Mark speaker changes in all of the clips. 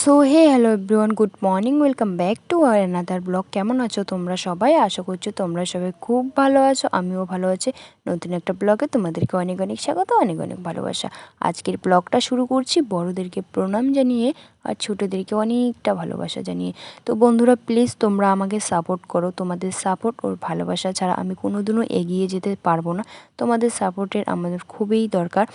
Speaker 1: So hey hello everyone, good morning, welcome back to our another blog. কেমন আছো তোমরা সবাই? আশা করছো তোমরা সবাই খুব ভালো আছো, আমিও ভালো আছি। নতুন একটা ব্লগে তোমাদেরকে অনেক অনেক স্বাগত, অনেক অনেক ভালোবাসা। আজকের ব্লগটা শুরু করছি বড়োদেরকে প্রণাম জানিয়ে আর ছোটোদেরকে অনেকটা ভালোবাসা জানিয়ে। তো বন্ধুরা, প্লিজ তোমরা আমাকে সাপোর্ট করো। তোমাদের সাপোর্ট ওর ভালোবাসা ছাড়া আমি কোনোদিনও এগিয়ে যেতে পারবো না। তোমাদের সাপোর্টের আমাদের খুবই দরকার।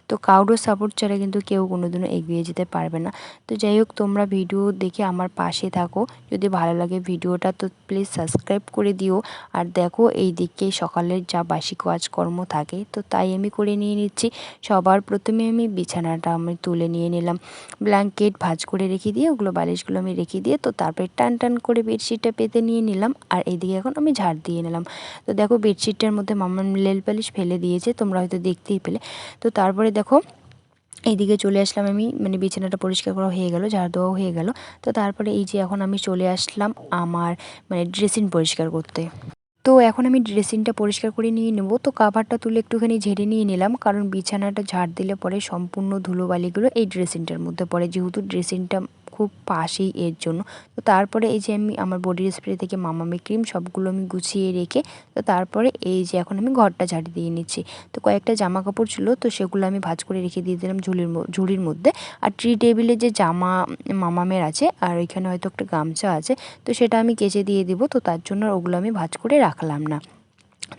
Speaker 1: তো কারোর সাপোর্ট ছাড়া কিন্তু কেউ কোনোদিনও এগিয়ে যেতে পারবে না। তো যাই হোক, তোমরা ভিডিও দেখে আমার পাশে থাকো। যদি ভালো লাগে ভিডিওটা তো প্লিজ সাবস্ক্রাইব করে দিও। আর দেখো, এই দিকে সকালের যা বাসি কাজকর্ম থাকে তো তাই আমি করে নিয়ে নিচ্ছি। সবার প্রথমে আমি বিছানাটা তুলে নিয়ে নিলাম, ব্ল্যাঙ্কেট ভাঁজ করে রেখে দিয়ে ওগুলো বালিশগুলো আমি রেখে দিয়ে তো তারপরে টান টান করে বেডশিটটা পেতে নিয়ে নিলাম। আর এইদিকে এখন আমি ঝাড় দিয়ে নিলাম। তো দেখো, বেডশিটটার মধ্যে মামা নেল পালিশ ফেলে দিয়েছে, তোমরা হয়তো দেখতেই পেলে। তো তারপরে দেখো, এইদিকে চলে আসলাম আমি, বিছানাটা পরিষ্কার করা হয়ে গেল, ঝাড় দেওয়া হয়ে গেল। তো তারপরে এই যে এখন আমি চলে আসলাম আমার ড্রেসিং পরিষ্কার করতে। তো এখন আমি ড্রেসিংটা পরিষ্কার করে নিয়ে নেব। তো কাভারটা তুলে একটুখানি ঝেড়ে নিয়ে নিলাম, কারণ বিছানাটা ঝাড় দিলে পরে সম্পূর্ণ ধুলোবালিগুলো এই ড্রেসিংটার মধ্যে পড়ে, যেহেতু ড্রেসিংটা খুব পাশেই এর জন্য। তো তারপরে এই যে আমি আমার বডি স্প্রে থেকে মামামি ক্রিম সবগুলো আমি গুছিয়ে রেখে তো তারপরে এই যে এখন আমি ঘরটা ঝাড়ি দিয়ে নিচ্ছি। তো কয়েকটা জামা কাপড় ছিল, তো সেগুলো আমি ভাঁজ করে রেখে দিয়ে দিলাম ঝুড়ির মধ্যে। আর ট্রি টেবিলে যে জামা মামামের আছে আর এখানে হয়তো একটা গামছা আছে, তো সেটা আমি কেচে দিয়ে দিব। তো তার জন্য ওগুলো আমি ভাঁজ করে রাখলাম না।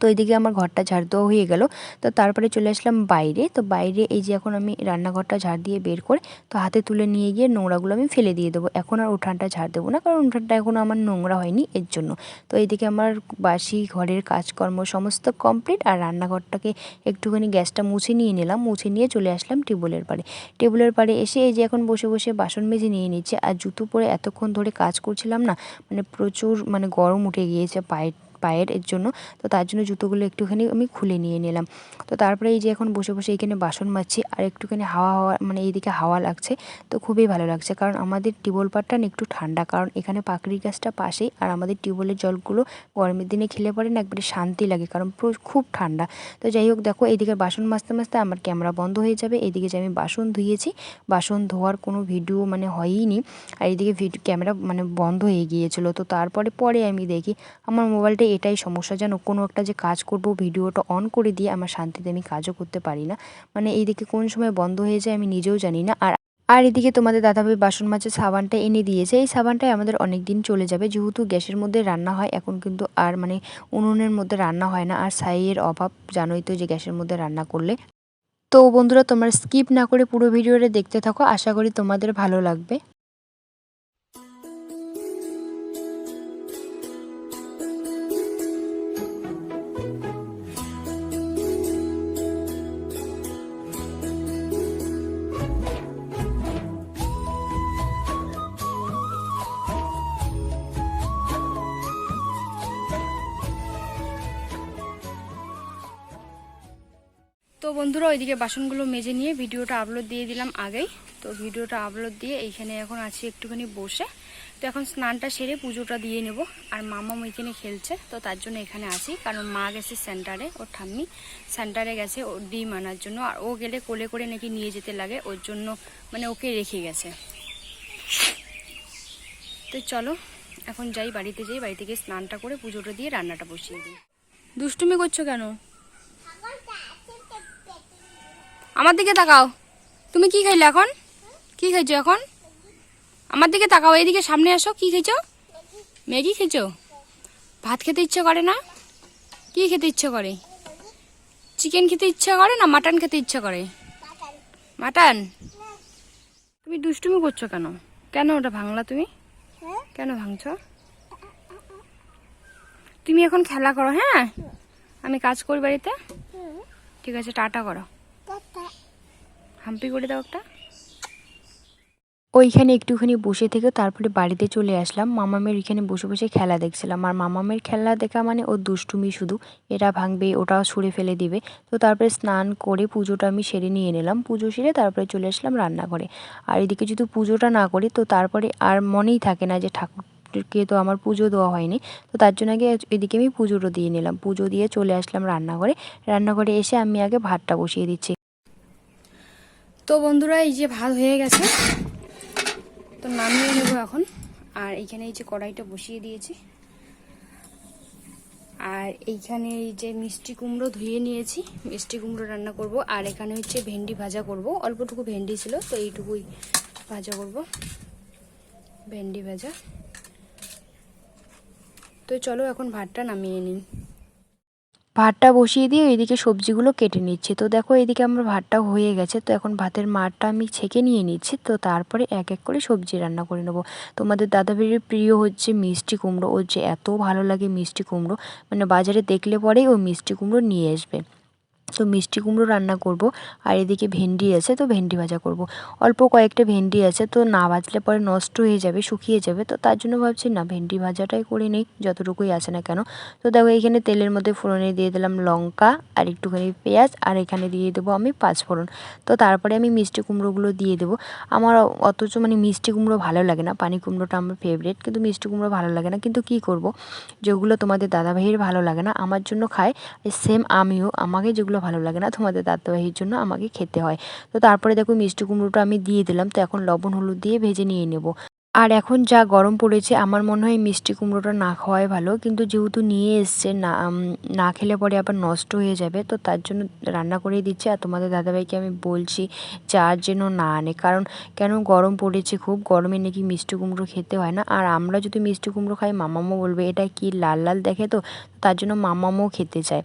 Speaker 1: তো এইদিকে আমার ঘরটা ঝাড় দেওয়া হয়ে গেল। তো তারপরে চলে আসলাম বাইরে। তো বাইরে এই যে এখন আমি রান্নাঘরটা ঝাড় দিয়ে বের করে তো হাতে তুলে নিয়ে গিয়ে নোংরাগুলো আমি ফেলে দিয়ে দেবো। এখন আর উঠানটা ঝাড় দেবো না, কারণ উঠানটা এখনও আমার নোংরা হয়নি এর জন্য। তো এইদিকে আমার বাসি ঘরের কাজকর্ম সমস্ত কমপ্লিট। আর রান্নাঘরটাকে একটুখানি গ্যাসটা মুছে নিয়ে নিলাম, মুছে নিয়ে চলে আসলাম টেবিলের পাড়ে এসে এই যে এখন বসে বসে বাসন মেজে নিয়ে নিচ্ছে। আর জুতো পরে এতক্ষণ ধরে কাজ করছিলাম না, প্রচুর গরম উঠে গিয়েছে পায়ের এর জন্য। তো তার জন্য জুতোগুলো একটুখানি আমি খুলে নিয়ে নিলাম। তো তারপরে এই যে এখন বসে বসে এখানে বাসন মাজছি আর একটুখানি হাওয়া এইদিকে হাওয়া লাগছে। তো খুবই ভালো লাগছে, কারণ আমাদের টিউবওয়েল পাড়টা না একটু ঠান্ডা, কারণ এখানে পাকড়ি গাছটা পাশেই। আর আমাদের টিউবওয়েলের জলগুলো গরমের দিনে খেলে পরে না একবারে শান্তি লাগে, কারণ খুব ঠান্ডা। তো যাই হোক, দেখো এইদিকে বাসন মাজতে মাজতে আমার ক্যামেরা বন্ধ হয়ে যাবে। এইদিকে যে আমি বাসন ধুয়েছি, বাসন ধোয়ার কোনো ভিডিও হয়ইনি। আর এইদিকে ক্যামেরা বন্ধ হয়ে গিয়েছিলো। তো পরে আমি দেখি আমার মোবাইলটা এটাই সমস্যা, যেন কোনো একটা যে কাজ করব ভিডিওটা অন করে দিয়ে আমার শান্তিতে আমি কাজও করতে পারি না। এইদিকে কোন সময় বন্ধ হয়ে যায় আমি নিজেও জানি না। আর এদিকে তোমাদের দাদাভাই বাসন মাজার সাবানটা এনে দিয়েছে। এই সাবানটাই আমাদের অনেক দিন চলে যাবে, যেহেতু গ্যাসের মধ্যে রান্না হয় এখন, কিন্তু আর উনুনের মধ্যে রান্না হয় না। আর ছাইয়ের অভাব, জানোই তো যে গ্যাসের মধ্যে রান্না করলে। তো বন্ধুরা, তোমরা স্কিপ না করে পুরো ভিডিওটা দেখতে থাকো, আশা করি তোমাদের ভালো লাগবে।
Speaker 2: তো বন্ধুরা, ওইদিকে বাসনগুলো মেজে নিয়ে ভিডিওটা আপলোড দিয়ে দিলাম আগেই। তো ভিডিওটা আপলোড দিয়ে এইখানে এখন আছি একটুখানি বসে। তো এখন স্নানটা সেরে পুজোটা দিয়ে নেব। আর মামা ওইখানে খেলছে, তো তার জন্য এখানে আছি, কারণ মা গেছে সেন্টারে, ওর ঠাম্মি সেন্টারে গেছে ওর ডিম আনার জন্য। আর ও গেলে কোলে করে নাকি নিয়ে যেতে লাগে, ওর জন্য ওকে রেখে গেছে। তো চলো এখন যাই, বাড়িতে গিয়ে স্নানটা করে পুজোটা দিয়ে রান্নাটা বসিয়ে দিই। দুষ্টুমি করছো কেন? আমার দিকে তাকাও। তুমি কি খাইলে এখন? কি খাইছো এখন? আমার দিকে তাকাও, এইদিকে সামনে আসো। কি খেয়েছো? ম্যাগি খেয়েছো? ভাত খেতে ইচ্ছে করে না? কি খেতে ইচ্ছে করে? চিকেন খেতে ইচ্ছা করে না মাটন খেতে ইচ্ছা করে? মাটন। তুমি দুষ্টুমি করছো কেন? কেন ওটা ভাঙলা তুমি? কেন ভাঙছো? তুমি এখন খেলা করো, হ্যাঁ? আমি কাজ করি বাড়িতে। ঠিক আছে, টাটা করো। হাম্পি করে দাও একটা।
Speaker 1: ওইখানে একটুখানি বসে থেকে তারপরে বাড়িতে চলে আসলাম। মামামের এখানে বসে বসে খেলা দেখছিলাম। আর মামামের খেলা দেখা ওর দুষ্টুমি শুধু, এটা ভাঙবে ওটা ছুঁড়ে ফেলে দিবে। তো তারপরে স্নান করে পুজোটা আমি সেরে নিয়ে নিলাম। পুজো সেরে তারপরে চলে আসলাম রান্নাঘরে। আর এদিকে যদি পুজোটা না করি তো তারপরে আর মনেই থাকে না যে ঠাকুরকে তো আমার পুজো দেওয়া হয়নি। তো তার জন্য আগে এদিকে আমি পুজোটা দিয়ে নিলাম। পুজো দিয়ে চলে আসলাম রান্নাঘরে এসে আমি আগে ভাতটা বসিয়ে দিচ্ছি।
Speaker 2: তো বন্ধুরা, এই যে ভাত হয়ে গেছে। তো নামিয়ে নেবো এখন। আর এইখানে এই যে কড়াইটা বসিয়ে দিয়েছি, আর এইখানে এই যে মিষ্টি কুমড়ো ধুয়ে নিয়েছি, মিষ্টি কুমড়ো রান্না করব। আর এখানে হচ্ছে ভেন্ডি ভাজা করব, অল্পটুকু ভেন্ডি ছিল তো এইটুকুই ভাজা করব, ভেন্ডি ভাজা। তো চলো এখন ভাতটা নামিয়ে নিই।
Speaker 1: ভাতটা বসিয়ে দিয়ে এইদিকে সবজিগুলো কেটে নিচ্ছি। তো দেখো এইদিকে আমার ভাতটা হয়ে গেছে, তো এখন ভাতের মারটা আমি ছেঁকে নিয়ে নিচ্ছি। তো তারপরে এক এক করে সবজি রান্না করে নেবো। তোমাদের দাদাভাইয়ের প্রিয় হচ্ছে মিষ্টি কুমড়ো, ওর যে এত ভালো লাগে মিষ্টি কুমড়ো, মানে বাজারে দেখলে পরেই ও মিষ্টি কুমড়ো নিয়ে আসবে। তো মিষ্টি কুমড়ো রান্না করব। আর এদিকে ভেন্ডি আছে, তো ভেন্ডি ভাজা করব। অল্প কয়েকটা ভেন্ডি আছে, তো না ভাজলে পরে নষ্ট হয়ে যাবে, শুকিয়ে যাবে। তো তার জন্য ভাবছি না, ভেন্ডি ভাজাটাই করে নিই যতটুকুই আছে না কেন। তো দেখো এইখানে তেলের মধ্যে ফোড়নে দিয়ে দিলাম লঙ্কা আর একটুখানি পেঁয়াজ, আর এখানে দিয়ে দেবো আমি পাঁচফোড়ন। তো তারপরে আমি মিষ্টি কুমড়োগুলো দিয়ে দেবো। আমার অথচ মানে মিষ্টি কুমড়ো ভালো লাগে না, পানি কুমড়োটা আমার ফেভারিট, কিন্তু মিষ্টি কুমড়ো ভালো লাগে না। কিন্তু কি করব, যেগুলো তোমাদের দাদাভাইয়ের ভালো লাগে না আমার জন্য খায়, সেম আমিও, আমাকে যেগুলো ভালো লাগে না তোমাদের দাদাভাইয়ের জন্য আমাকে খেতে হয়। তো তারপরে দেখো মিষ্টি কুমড়োটা আমি দিয়ে দিলাম। তো এখন লবণ হলুদ দিয়ে ভেজে নিয়ে নেব। আর এখন যা গরম পড়েছে, আমার মনে হয় মিষ্টি কুমড়োটা না খাওয়াই ভালো, কিন্তু যেহেতু নিয়ে এসছে, না খেলে পরে আবার নষ্ট হয়ে যাবে, তো তার জন্য রান্না করেই দিচ্ছে। আর তোমাদের দাদাভাইকে আমি বলছি যার যেন না আনে, কারণ কেন গরম পড়েছে খুব, গরমে নাকি মিষ্টি কুমড়ো খেতে হয় না। আর আমরা যদি মিষ্টি কুমড়ো খাই, মামামও বলবে এটা কি লাল লাল দেখে, তো তার জন্য মামামও খেতে চায়।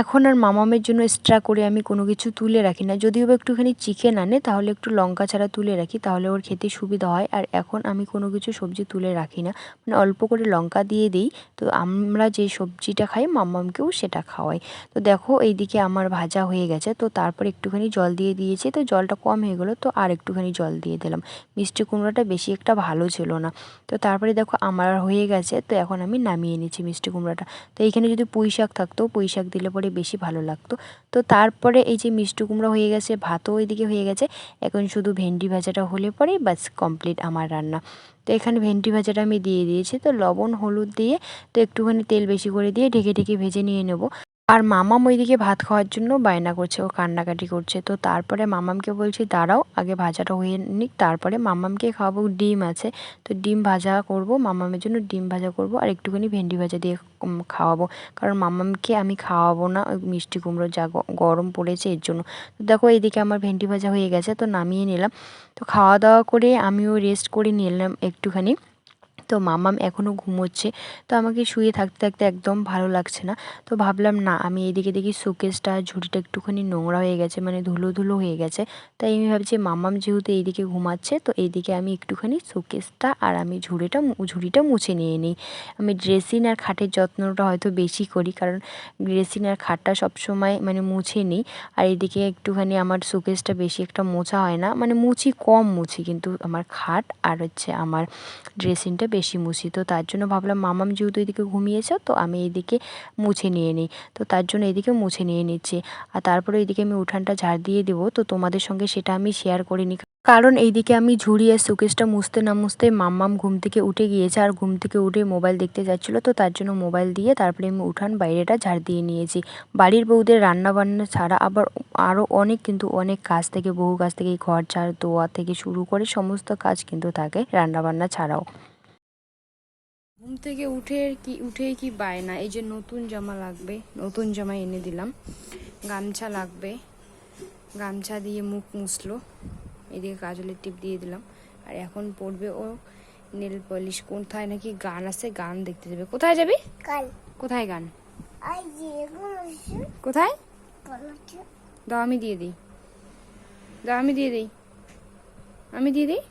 Speaker 1: এখন আর মামামের জন্য এক্সট্রা করে আমি কোনো কিছু তুলে রাখি না, যদিও বা একটুখানি চিকেন আনে তাহলে একটু লঙ্কা ছাড়া তুলে রাখি, তাহলে ওর খেতে সুবিধা হয়। আর এখন আমি কোনো কিছু সবজি তুলে রাখি না, মানে অল্প করে লঙ্কা দিয়ে দিই। তো আমরা যে সবজিটা খাই মামামকেও সেটা খাওয়াই। তো দেখো এইদিকে আমার ভাজা হয়ে গেছে, তো তারপর একটুখানি জল দিয়ে দিয়েছি, তো জলটা কম হয়ে গেলো, তো আর একটুখানি জল দিয়ে দিলাম। মিষ্টি কুমড়োটা বেশি একটা ভালো ছিল না। তো তারপরে দেখো আমার হয়ে গেছে, তো এখন আমি নামিয়ে নিচ্ছি মিষ্টি কুমড়োটা। তো এইখানে যদি পুঁই শাক থাকতো, পুঁই শাক দিলে পরে বেশি ভালো লাগতো। তো তারপরে এই যে মিষ্টি কুমড়ো হয়ে গেছে, ভাতও ওইদিকে হয়ে গেছে, এখন শুধু ভেন্ডি ভাজাটা হলে পরেই বাস কমপ্লিট আমার রান্না। তো এখানে ভেন্ডি ভাজাটা আমি দিয়ে দিয়েছি, তো লবণ হলুদ দিয়ে, তো একটুখানি তেল বেশি করে দিয়ে ঢেকে ঢেকে ভেজে নিয়ে নেব। আর মামাম ওইদিকে ভাত খাওয়ার জন্য বায়না করছে, ও কান্নাকাটি করছে। তো তারপরে মামামকে বলছি দাঁড়াও আগে ভাজাটা হয়ে নিক, তারপরে মামামকে খাওয়াবো। ডিম আছে, তো ডিম ভাজা করব, মামামের জন্য ডিম ভাজা করব, আর একটুখানি ভেন্ডি ভাজা দিয়ে খাওয়াবো। কারণ মামামকে আমি খাওয়াবো না ওই মিষ্টি কুমড়ো, যা গরম পড়েছে এর জন্য। তো দেখো এইদিকে আমার ভেন্ডি ভাজা হয়ে গেছে, তো নামিয়ে নিলাম। তো খাওয়া দাওয়া করে আমিও রেস্ট করে নিলাম একটুখানি। তো মামাম এখনও ঘুমোচ্ছে, তো আমাকে শুয়ে থাকতে থাকতে একদম ভালো লাগছে না। তো ভাবলাম না, আমি এদিকে দেখি শোকেসটা ঝুড়িটা একটুখানি নোংরা হয়ে গেছে, মানে ধুলো ধুলো হয়ে গেছে। তাই আমি ভাবছি মামাম যেহেতু এইদিকে ঘুমাচ্ছে, তো এইদিকে আমি একটুখানি শোকেসটা আর আমি ঝুড়িটা মুছে নিয়ে নিই। আমি ড্রেসিং আর খাটের যত্নটা হয়তো বেশি করি, কারণ ড্রেসিং আর খাটটা সবসময় মানে মুছে নিই। আর এইদিকে একটুখানি আমার শোকেসটা বেশি একটা মোছা হয় না, মানে কম মুছি, কিন্তু আমার খাট আর হচ্ছে আমার ড্রেসিংটা বেশি মুছি। তো তার জন্য ভাবলাম মামাম যেহেতু এদিকে ঘুমিয়েছে, তো আমি এইদিকে মুছে নিয়ে নিই। তো তার জন্য এদিকে মুছে নিয়ে নিচ্ছি। আর তারপরে এইদিকে আমি উঠানটা ঝাড় দিয়ে দেবো। তো তোমাদের সঙ্গে সেটা আমি শেয়ার করিনি, কারণ এইদিকে আমি ঝুড়ি আর শোকেসটা মুছতে না মুছতে মাম্মাম ঘুম থেকে উঠে গিয়েছে, আর ঘুম থেকে উঠে মোবাইল দেখতে যাচ্ছিলো। তো তার জন্য মোবাইল দিয়ে তারপরে আমি উঠান বাইরেটা ঝাড় দিয়ে নিয়েছি। বাড়ির বউদের রান্না বান্না ছাড়া আবার আরও অনেক, কিন্তু অনেক কাজ থেকে, বহু কাজ থেকে, ঘর ঝাড় দেওয়া থেকে শুরু করে সমস্ত কাজ কিন্তু থাকে রান্নাবান্না ছাড়াও।
Speaker 2: ঘুম থেকে উঠেই কি বায়না, এই যে নতুন জামা লাগবে, নতুন জামা এনে দিলাম। গামছা লাগবে, গামছা দিয়ে মুখ মুছলো, এদিকে কাজলের টিপ দিয়ে দিলাম। আর এখন পড়বে ও নেল পলিশ। কোথায় নাকি গান আছে, গান দেখতে যাবে। কোথায় যাবি? কোথায় গান? কোথায়? দাও আমি দিয়ে দিই, দাও আমি দিয়ে দিই, আমি দিয়ে দিই।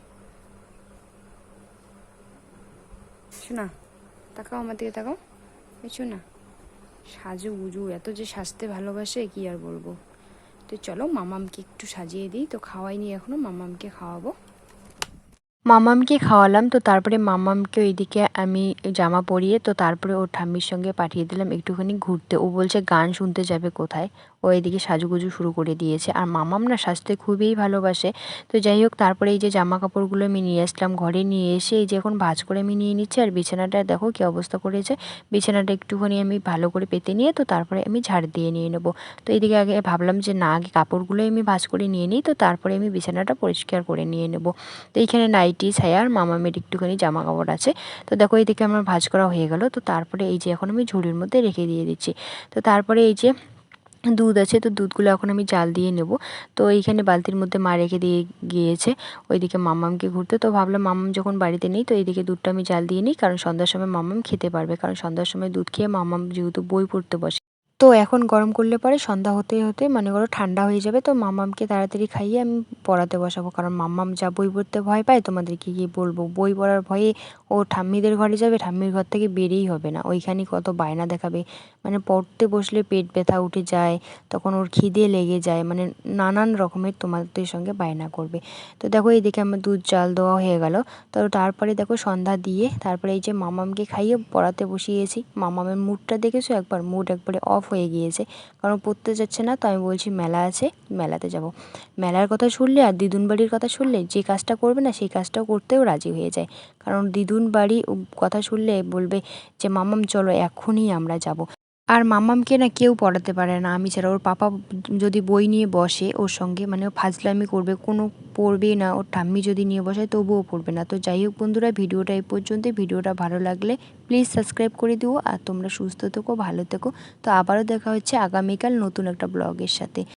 Speaker 2: শোনা, তাকাও আমার দিকে, তাকাও। শোনা, সাজু গুজু এত যে সাজতে ভালোবাসে কি আর বলবো। তো চলো মামামকে একটু সাজিয়ে দিই। তো খাওয়াইনি এখনো, মামামকে খাওয়াবো।
Speaker 1: মামামকে খাওয়ালাম, তো তারপরে মামামকে ওইদিকে আমি জামা পরিয়ে, তো তারপরে ওর ঠাম্মির সঙ্গে পাঠিয়ে দিলাম একটুখানি ঘুরতে। ও বলছে গান শুনতে যাবে কোথায়, ও এদিকে সাজুগুজু শুরু করে দিয়েছে। আর মামাম না সাজতে খুবই ভালোবাসে। তো যাই হোক, তারপরে এই যে জামা কাপড়গুলো আমি নিয়ে আসলাম ঘরে, নিয়ে এসে এই যে এখন ভাঁজ করে আমি নিয়ে নিচ্ছি। আর বিছানাটা দেখো কী অবস্থা করেছে, বিছানাটা একটুখানি আমি ভালো করে পেতে নিয়ে, তো তারপরে আমি ঝাড় দিয়ে নিয়ে নেবো। তো এইদিকে আগে ভাবলাম যে না, আগে কাপড়গুলোই আমি ভাঁজ করে নিয়ে নিই, তো তারপরে আমি বিছানাটা পরিষ্কার করে নিয়ে নেবো। তো এইখানে নাইটি ছায়া আর মামামের একটুখানি জামা কাপড় আছে। তো দেখো এইদিকে আমার ভাঁজ করা হয়ে গেল। তো তারপরে এই যে এখন আমি ঝুড়ির মধ্যে রেখে দিয়ে দিচ্ছি। তো তারপরে এই যে দুধ আছে, তো দুধগুলো এখন আমি জাল দিয়ে নেব। তো এইখানে বালতির মধ্যে মা রেখে দিয়ে গিয়েছে ওইদিকে মাম্মামকে ঘুরতে। তো ভাবলাম মাম্মাম যখন বাড়িতে নেই তো এইদিকে দুধটা আমি জাল দিয়ে নিই, কারণ সন্ধ্যার সময় মাম্মাম খেতে পারবে, কারণ সন্ধ্যার সময় দুধ খেয়ে মাম্মাম যেহেতু বই পড়তে বসে। তো এখন গরম করলে পরে সন্ধ্যা হতে হতে মনে করো ঠান্ডা হয়ে যাবে। তো মাম্মামকে তাড়াতাড়ি খাইয়ে আমি পড়াতে বসাবো, কারণ মাম্মাম যা বই পড়তে ভয় পায় তোমাদেরকে কি বলবো। বই পড়ার ভয়ে ও ঠাম্মিদের ঘরে যাবে, ঠাম্মির ঘর থেকে বেরিয়েই হবে না, ওইখানে কত বায়না দেখাবে। মানে পড়তে বসলে পেট ব্যথা উঠে যায়, তখন ওর খিদে লেগে যায়, মানে নানান রকমের তোমাদের সঙ্গে বায়না করবে। তো দেখো এইদিকে আমার দুধ জাল দেওয়া হয়ে গেল। তো তারপরে দেখো সন্ধ্যা দিয়ে তারপরে এই যে মামামকে খাইয়ে পড়াতে বসিয়েছি। মামামের মুডটা দেখেছো একবার, মুড একবারে অফ হয়ে গিয়েছে, কারণ পড়তে যাচ্ছে না। তো আমি বলছি মেলা আছে, মেলাতে যাব। মেলার কথা শুনলে আর দিদুন বাড়ির কথা শুনলে যে কাজটা করবে না সেই কাজটাও করতেও রাজি হয়ে যায়, কারণ দিদুন বাড়ি কথা শুনলে বলবে যে মামাম চলো এখনই আমরা যাব। আর মাম্মামকে না কেউ পড়াতে পারে না আমি ছাড়া। ওর পাপা যদি বই নিয়ে বসে ওর সঙ্গে, মানে ও ফাজলামি করবে, কোনো পড়বেই না। ওর ঠাম্মি যদি নিয়ে বসে তবুও পড়বে না। তো যাই হোক বন্ধুরা, ভিডিওটা এই পর্যন্তই। ভিডিওটা ভালো লাগলে প্লিজ সাবস্ক্রাইব করে দিও, আর তোমরা সুস্থ থেকো, ভালো থেকো। তো আবারও দেখা হচ্ছে আগামীকাল নতুন একটা ব্লগের সাথে।